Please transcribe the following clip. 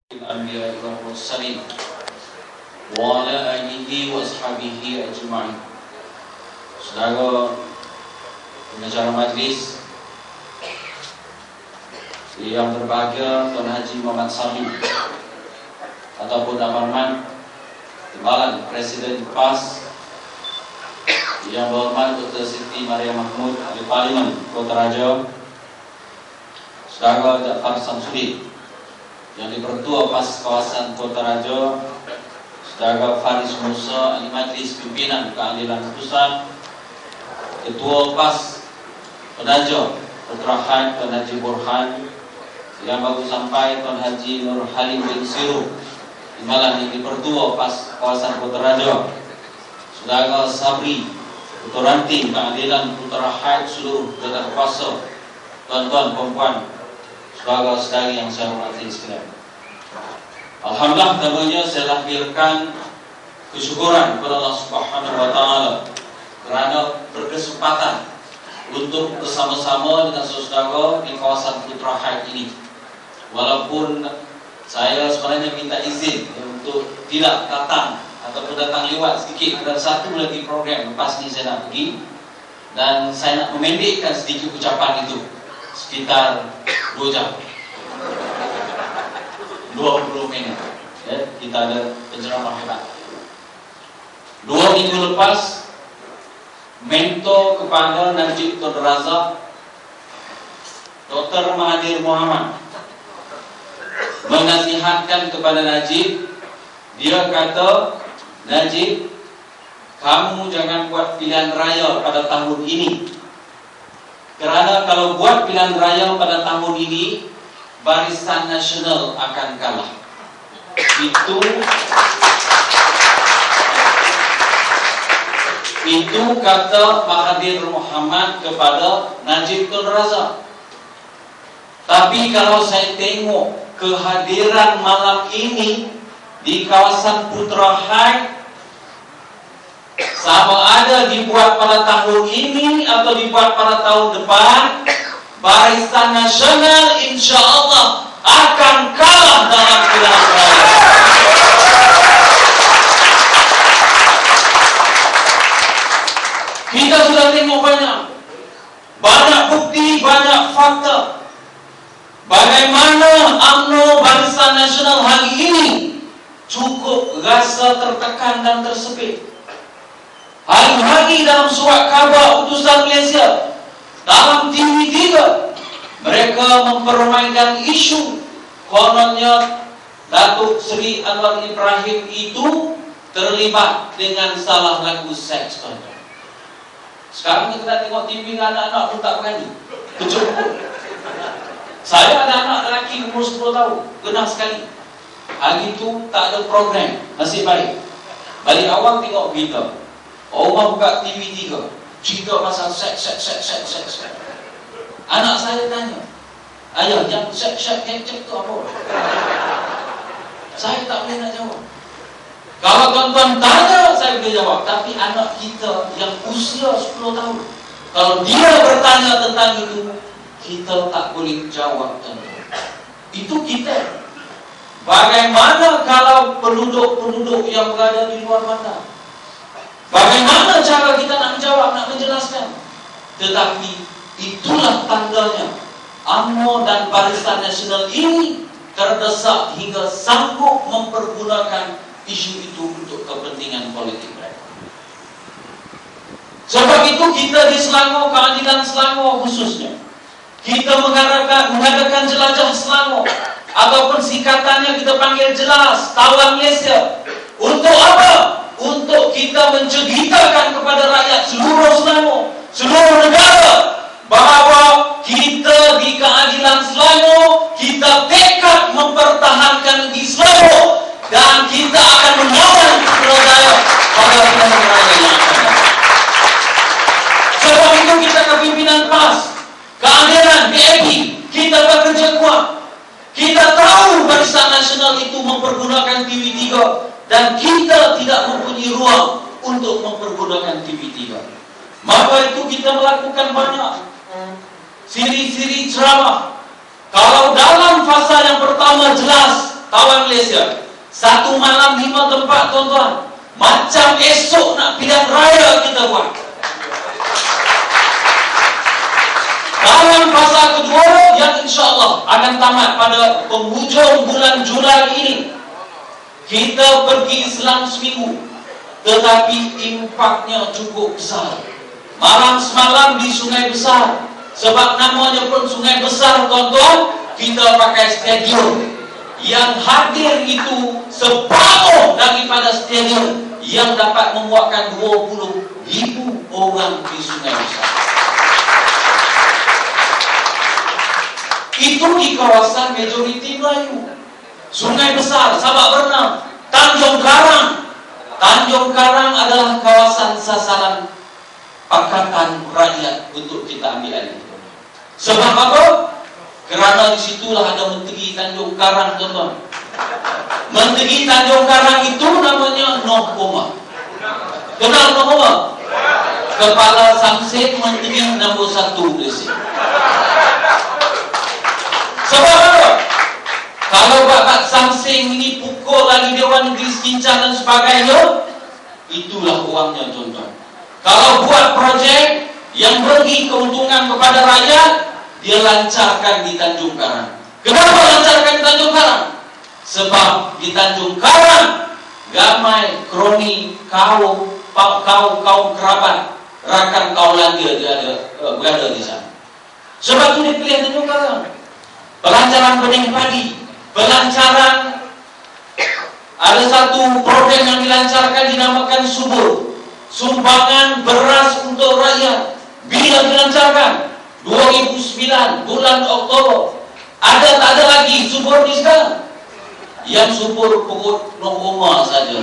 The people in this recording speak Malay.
الأنبياء والمرسلين وعلى آله وأصحابه أجمعين. Saudara pengacara majlis yang berbahagia, Tuan Haji Muhammad Sami ataupun Amarman Timbalan Presiden PAS, yang berhormat Dr. Siti Maria Mahmud Ahli Parlimen Kota Raja, Saudara Jaafar Samsudin yang dipertua PAS kawasan Kota Raja, Saudara Faris Musa Ahli Majlis Pimpinan Keadilan Putusan, Ketua PAS Penaja Putra Tuan Haji Burhan, yang baru sampai Tuan Haji Nur Halim bin Siru Timbalan yang dipertua PAS kawasan Kota Raja, Saudara Sabri Ketua Ranting Keadilan Putra seluruh jawatan kuasa, tuan-tuan, perempuan, saudara-saudari yang saya hormati sekalian. Alhamdulillah, namanya saya lahirkan kesyukuran kepada Allah Subhanahu wa Ta'ala kerana berkesempatan untuk bersama-sama dengan saudara di kawasan Putra Haid ini. Walaupun saya sebenarnya minta izin untuk tidak datang ataupun datang lewat sedikit, dan satu lagi program lepas ni saya nak pergi, dan saya nak memendekkan sedikit ucapan itu sekitar 2 jam 20 minit. Kita ada penceramah hebat. 2 minggu lepas, mentor kepada Najib Tun Razak, Dr. Mahathir Mohamad menasihatkan kepada Najib. Dia kata, Najib, kamu jangan buat pilihan raya pada tahun ini, kerana kalau buat pilihan raya pada tahun ini, Barisan Nasional akan kalah. Itu kata Mahathir Mohamad kepada Najib Tun Razak. Tapi kalau saya tengok kehadiran malam ini di kawasan Putra Haid, sama ada dibuat pada tahun ini atau dibuat pada tahun depan, Barisan Nasional insya Allah akan kalah dalam pilihan raya. Kita sudah tengok banyak bukti, banyak fakta bagaimana UMNO Barisan Nasional hari ini cukup rasa tertekan dan tersepit. Hari-hari dalam surat khabar utusan Malaysia, dalam TV3, mereka mempermainkan isu kononnya Datuk Seri Anwar Ibrahim itu terlibat dengan salah laku seks. Sekarang kita nak tengok TV dengan anak-anak pun tak berani. Kejut. Saya ada anak lelaki umur 10 tahun, kena sekali. Hari itu tak ada program, nasib baik. Balik awal tengok berita, orang buka TV3, cerita pasal seks. Anak saya tanya, ayah, yang seks tu apa? Saya tak boleh nak jawab. Kalau tuan-tuan tanya, saya boleh jawab. Tapi anak kita yang usia 10 tahun, kalau dia bertanya tentang itu, kita tak boleh jawab. Itu kita. Bagaimana kalau penduduk-penduduk yang berada di luar bandar? Bagaimana cara kita nak menjawab, nak menjelaskan? Tetapi itulah tandanya UMNO dan Barisan Nasional ini terdesak hingga sanggup mempergunakan isu itu untuk kepentingan politik mereka. Sebab itu kita di Selangor, Keadilan Selangor khususnya, kita mengadakan jelajah Selangor, ataupun singkatannya kita panggil jelas, Tawan Malaysia. Untuk apa? Untuk kita menceritakan kepada rakyat seluruh Selangor, seluruh negara, bahawa kita di Keadilan Selangor, kita tekad mempertahankan negeri Selangor, dan kita akan mengawal Putrajaya pada pilihan raya yang akan datang. Sebab itu kita kepimpinan PAS, Keadilan, BAP, kita bekerja kuat. Kita tahu Barisan Nasional itu mempergunakan TV3, dan kita tidak mempunyai ruang untuk mempergunakan TV3. Maka itu kita melakukan banyak siri-siri ceramah. Kalau dalam fasa yang pertama jelas tawan Malaysia. Satu malam 5 tempat, tuan-tuan. Macam esok nak pilihan raya kita buat. Dalam fasa kedua yang insya-Allah akan tamat pada penghujung bulan Julai ini, kita pergi Islam seminggu, tetapi impaknya cukup besar. Malam semalam di Sungai Besar, sebab namanya pun Sungai Besar, tuan-tuan, kita pakai stadium. Yang hadir itu separuh daripada stadium yang dapat memuatkan 20,000 orang di Sungai Besar. Itu di kawasan majoriti Melayu. Sungai Besar, Sabak Bernam, Tanjung Karang. Tanjung Karang adalah kawasan sasaran Pakatan Rakyat untuk kita ambil alih. Sebab apa? Kerana disitulah ada Menteri Tanjung Karang, tuan-tuan. Menteri Tanjung Karang itu namanya Noh Pomah. Kenal Noh Pomah? Kepala Samsek Menteri nombor 1 Malaysia. Sebab apa? Kalau bakat Samseng ini pukul lagi Dewan Negeri Sekincang dan sebagainya, itulah uangnya, tuan-tuan. Kalau buat projek yang bagi keuntungan kepada rakyat, dia lancarkan di Tanjung Karang. Kenapa lancarkan di Tanjung Karang? Sebab di Tanjung Karang ramai kroni kaum kerabat, rakan kaulan dia berada di sana. Sebab itu dia pilih Tanjung Karang. Pelancaran benih padi, pelancaran, ada satu program yang dilancarkan dinamakan Subur, sumbangan beras untuk rakyat. Bila dilancarkan 2009 bulan Oktober. Tak ada lagi subur di sekarang. Yang subur perut Noh Pomah saja.